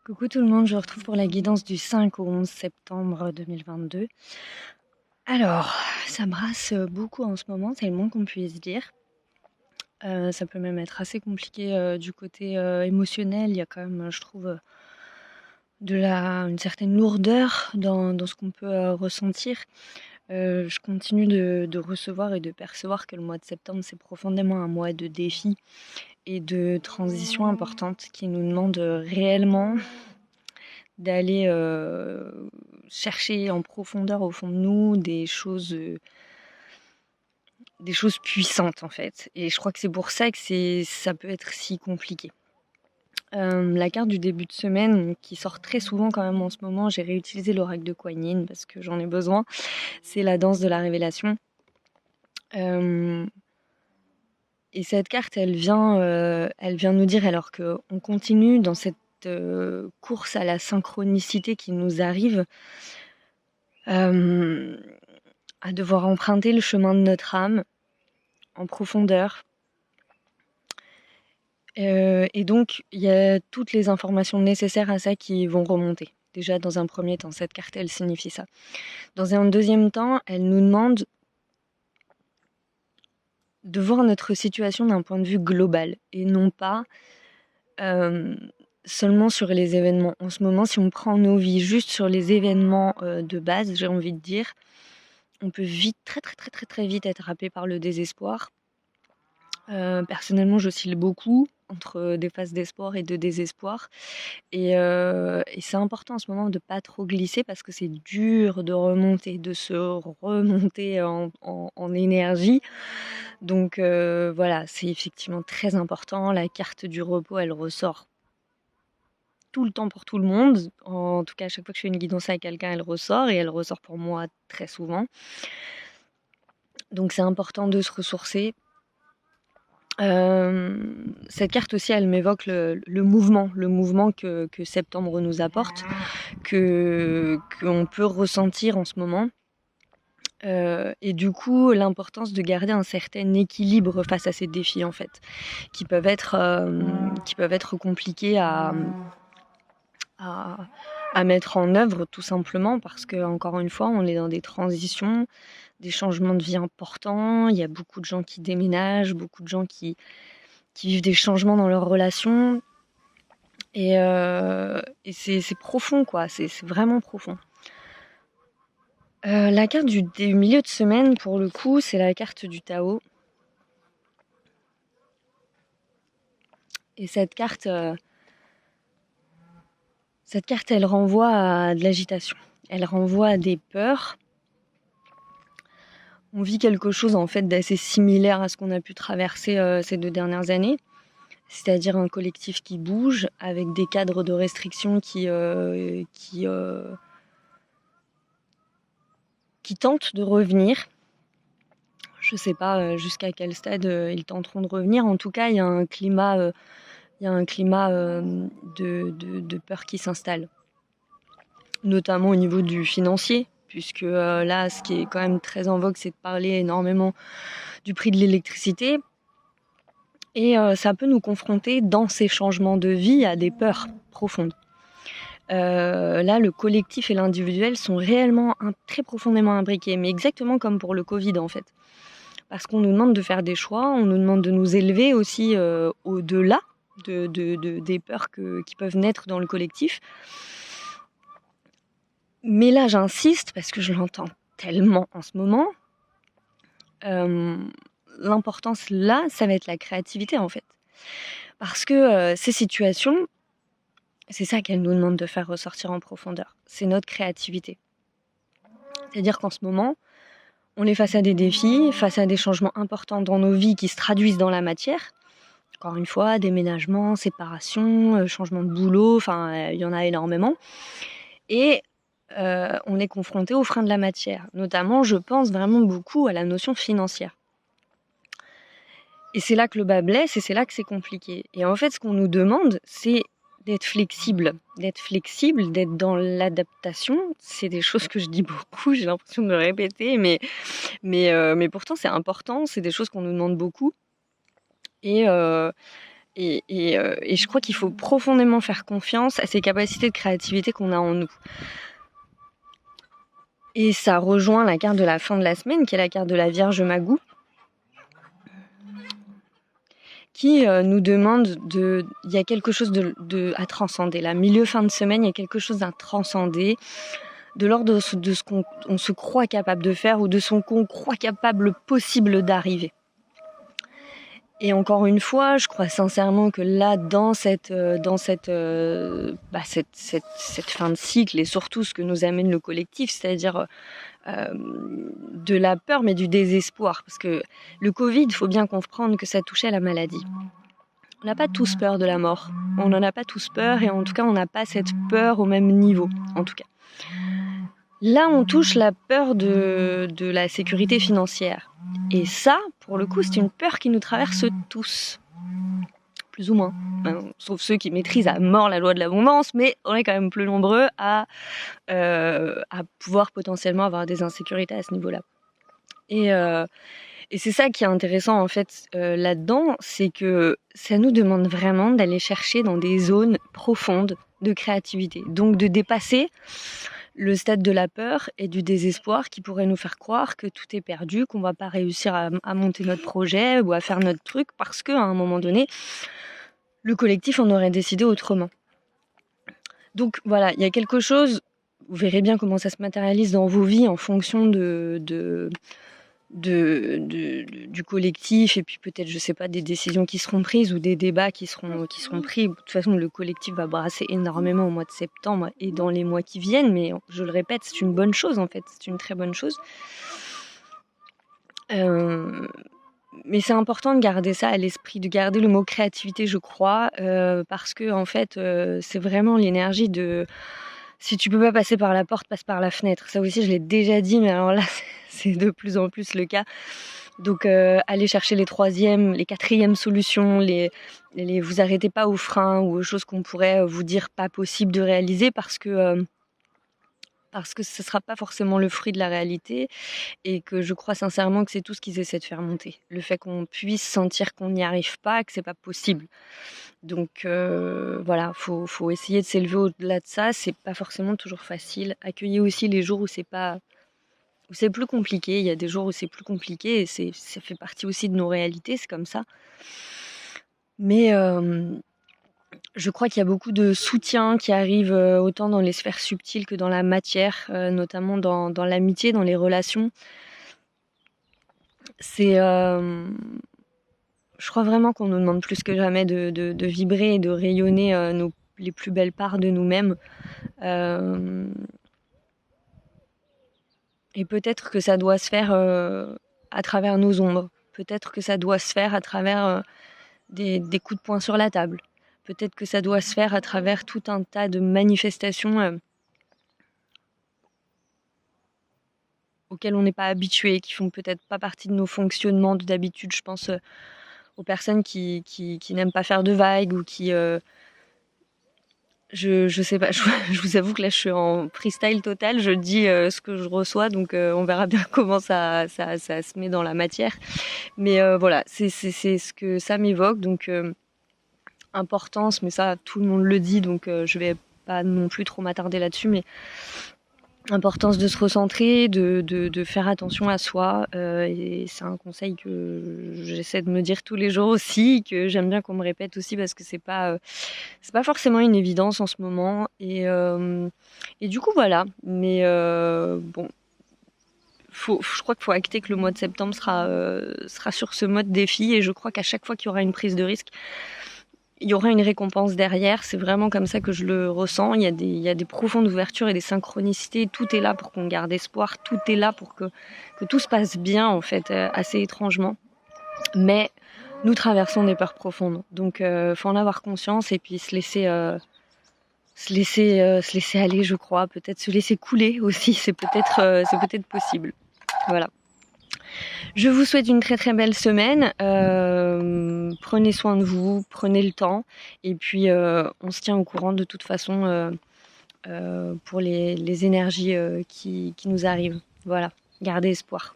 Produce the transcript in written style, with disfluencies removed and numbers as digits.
Coucou tout le monde, je vous retrouve pour la guidance du 5 au 11 septembre 2022. Alors, ça brasse beaucoup en ce moment, c'est le moins qu'on puisse dire. Ça peut même être assez compliqué du côté émotionnel. Il y a quand même, je trouve, une certaine lourdeur dans ce qu'on peut ressentir. Je continue de recevoir et de percevoir que le mois de septembre, c'est profondément un mois de défis et de transitions importantes qui nous demandent réellement d'aller chercher en profondeur au fond de nous des choses puissantes en fait. Et je crois que c'est pour ça que ça peut être si compliqué. La carte du début de semaine qui sort très souvent quand même en ce moment, j'ai réutilisé l'oracle de Kuan Yin parce que j'en ai besoin. C'est la danse de la révélation. Et cette carte, elle vient nous dire, alors qu'on continue dans cette course à la synchronicité qui nous arrive, à devoir emprunter le chemin de notre âme en profondeur. Et donc, il y a toutes les informations nécessaires à ça qui vont remonter. Déjà, dans un premier temps, cette carte, elle signifie ça. Dans un deuxième temps, elle nous demande de voir notre situation d'un point de vue global et non pas seulement sur les événements. En ce moment, si on prend nos vies juste sur les événements de base, j'ai envie de dire, on peut vite, très très très très très vite être happé par le désespoir. Personnellement, j'oscille beaucoup entre des phases d'espoir et de désespoir. Et c'est important en ce moment de pas trop glisser parce que c'est dur de remonter, de se remonter en énergie. Donc voilà, c'est effectivement très important. La carte du repos, elle ressort tout le temps pour tout le monde. En tout cas, à chaque fois que je fais une guidance à quelqu'un, elle ressort et elle ressort pour moi très souvent. Donc c'est important de se ressourcer. Cette carte aussi, elle m'évoque le mouvement que septembre nous apporte, qu'on peut ressentir en ce moment. Et du coup, l'importance de garder un certain équilibre face à ces défis, en fait, qui peuvent être compliqués à, à mettre en œuvre, tout simplement, parce que, encore une fois, on est dans des transitions, des changements de vie importants. Il y a beaucoup de gens qui déménagent, beaucoup de gens qui vivent des changements dans leurs relations. Et c'est profond, quoi. C'est vraiment profond. La carte du milieu de semaine, pour le coup, c'est la carte du Tao. Et cette carte, elle renvoie à de l'agitation. Elle renvoie à des peurs. On vit quelque chose en fait d'assez similaire à ce qu'on a pu traverser ces 2 dernières années. C'est-à-dire un collectif qui bouge avec des cadres de restriction qui tentent de revenir. Je ne sais pas jusqu'à quel stade ils tenteront de revenir. En tout cas, il y a un climat, de peur qui s'installe, notamment au niveau du financier, puisque là, ce qui est quand même très en vogue, c'est de parler énormément du prix de l'électricité. Et ça peut nous confronter dans ces changements de vie à des peurs profondes. Là, le collectif et l'individuel sont réellement très profondément imbriqués, mais exactement comme pour le Covid en fait. Parce qu'on nous demande de faire des choix, on nous demande de nous élever aussi au-delà des peurs qui peuvent naître dans le collectif. Mais là, j'insiste parce que je l'entends tellement en ce moment. L'importance là, ça va être la créativité en fait. Parce que ces situations, c'est ça qu'elles nous demandent de faire ressortir en profondeur. C'est notre créativité. C'est-à-dire qu'en ce moment, on est face à des défis, face à des changements importants dans nos vies qui se traduisent dans la matière. Encore une fois, déménagement, séparation, changement de boulot, enfin, il y en a énormément. Et on est confronté aux freins de la matière. Notamment, je pense vraiment beaucoup à la notion financière. Et c'est là que le bas blesse et c'est là que c'est compliqué. Et en fait, ce qu'on nous demande, c'est d'être flexible, d'être dans l'adaptation. C'est des choses que je dis beaucoup, j'ai l'impression de me répéter, mais pourtant c'est important, c'est des choses qu'on nous demande beaucoup. Et Et je crois qu'il faut profondément faire confiance à ces capacités de créativité qu'on a en nous. Et ça rejoint la carte de la fin de la semaine, qui est la carte de la Vierge Magou, qui nous demande il y a quelque chose à transcender. Là, milieu-fin de semaine, il y a quelque chose à transcender, de l'ordre de ce qu'on se croit capable de faire ou de ce qu'on croit capable possible d'arriver. Et encore une fois, je crois sincèrement que là, dans cette fin de cycle, et surtout ce que nous amène le collectif, c'est-à-dire de la peur, mais du désespoir. Parce que le Covid, il faut bien comprendre que ça touchait la maladie. On n'a pas tous peur de la mort. On n'en a pas tous peur, et en tout cas, on n'a pas cette peur au même niveau, en tout cas. Là, on touche la peur de la sécurité financière. Et ça, pour le coup, c'est une peur qui nous traverse tous. Plus ou moins. Sauf ceux qui maîtrisent à mort la loi de l'abondance, mais on est quand même plus nombreux à pouvoir potentiellement avoir des insécurités à ce niveau-là. Et c'est ça qui est intéressant en fait là-dedans, c'est que ça nous demande vraiment d'aller chercher dans des zones profondes de créativité. Donc de dépasser le stade de la peur et du désespoir qui pourrait nous faire croire que tout est perdu, qu'on va pas réussir à monter notre projet ou à faire notre truc parce qu'à un moment donné, le collectif en aurait décidé autrement. Donc voilà, il y a quelque chose, vous verrez bien comment ça se matérialise dans vos vies en fonction du collectif et puis peut-être, je sais pas, des décisions qui seront prises ou des débats qui seront pris. De toute façon, le collectif va brasser énormément au mois de septembre et dans les mois qui viennent, mais je le répète, c'est une bonne chose en fait, c'est une très bonne chose. Mais c'est important de garder ça à l'esprit, de garder le mot créativité, je crois, parce que en fait, c'est vraiment l'énergie de si tu peux pas passer par la porte, passe par la fenêtre. Ça aussi, je l'ai déjà dit, mais alors là, c'est de plus en plus le cas. Donc, allez chercher les troisièmes, les quatrièmes solutions, vous arrêtez pas aux freins ou aux choses qu'on pourrait vous dire pas possible de réaliser parce que ce sera pas forcément le fruit de la réalité et que je crois sincèrement que c'est tout ce qu'ils essaient de faire monter. Le fait qu'on puisse sentir qu'on n'y arrive pas, que c'est pas possible. Donc voilà, faut essayer de s'élever au-delà de ça. C'est pas forcément toujours facile. Accueillez aussi les jours où c'est plus compliqué. Il y a des jours où c'est plus compliqué et ça fait partie aussi de nos réalités. C'est comme ça. Mais je crois qu'il y a beaucoup de soutien qui arrive autant dans les sphères subtiles que dans la matière, notamment dans l'amitié, dans les relations. Je crois vraiment qu'on nous demande plus que jamais de vibrer et de rayonner les plus belles parts de nous-mêmes. Et peut-être que ça doit se faire à travers nos ombres. Peut-être que ça doit se faire à travers des coups de poing sur la table. Peut-être que ça doit se faire à travers tout un tas de manifestations auxquelles on n'est pas habitué, qui font peut-être pas partie de nos fonctionnements d'habitude. Je pense aux personnes qui n'aiment pas faire de vagues ou qui... je sais pas, je vous avoue que là je suis en freestyle total, je dis ce que je reçois, donc on verra bien comment ça se met dans la matière. Mais voilà, c'est ce que ça m'évoque, donc... importance, mais ça tout le monde le dit, donc je vais pas non plus trop m'attarder là-dessus, mais importance de se recentrer, de faire attention à soi, et c'est un conseil que j'essaie de me dire tous les jours aussi, que j'aime bien qu'on me répète aussi parce que c'est pas forcément une évidence en ce moment, et du coup voilà, mais bon, je crois qu'il faut acter que le mois de septembre sera sur ce mode défi, et je crois qu'à chaque fois qu'il y aura une prise de risque, il y aura une récompense derrière. C'est vraiment comme ça que je le ressens. Il y a des profondes ouvertures et des synchronicités. Tout est là pour qu'on garde espoir. Tout est là pour que tout se passe bien, en fait, assez étrangement. Mais nous traversons des peurs profondes. Donc, faut en avoir conscience et puis se laisser aller, je crois. Peut-être se laisser couler aussi. C'est peut-être possible. Voilà. Je vous souhaite une très très belle semaine. Prenez soin de vous, prenez le temps. Et puis on se tient au courant de toute façon pour les énergies qui nous arrivent. Voilà, gardez espoir.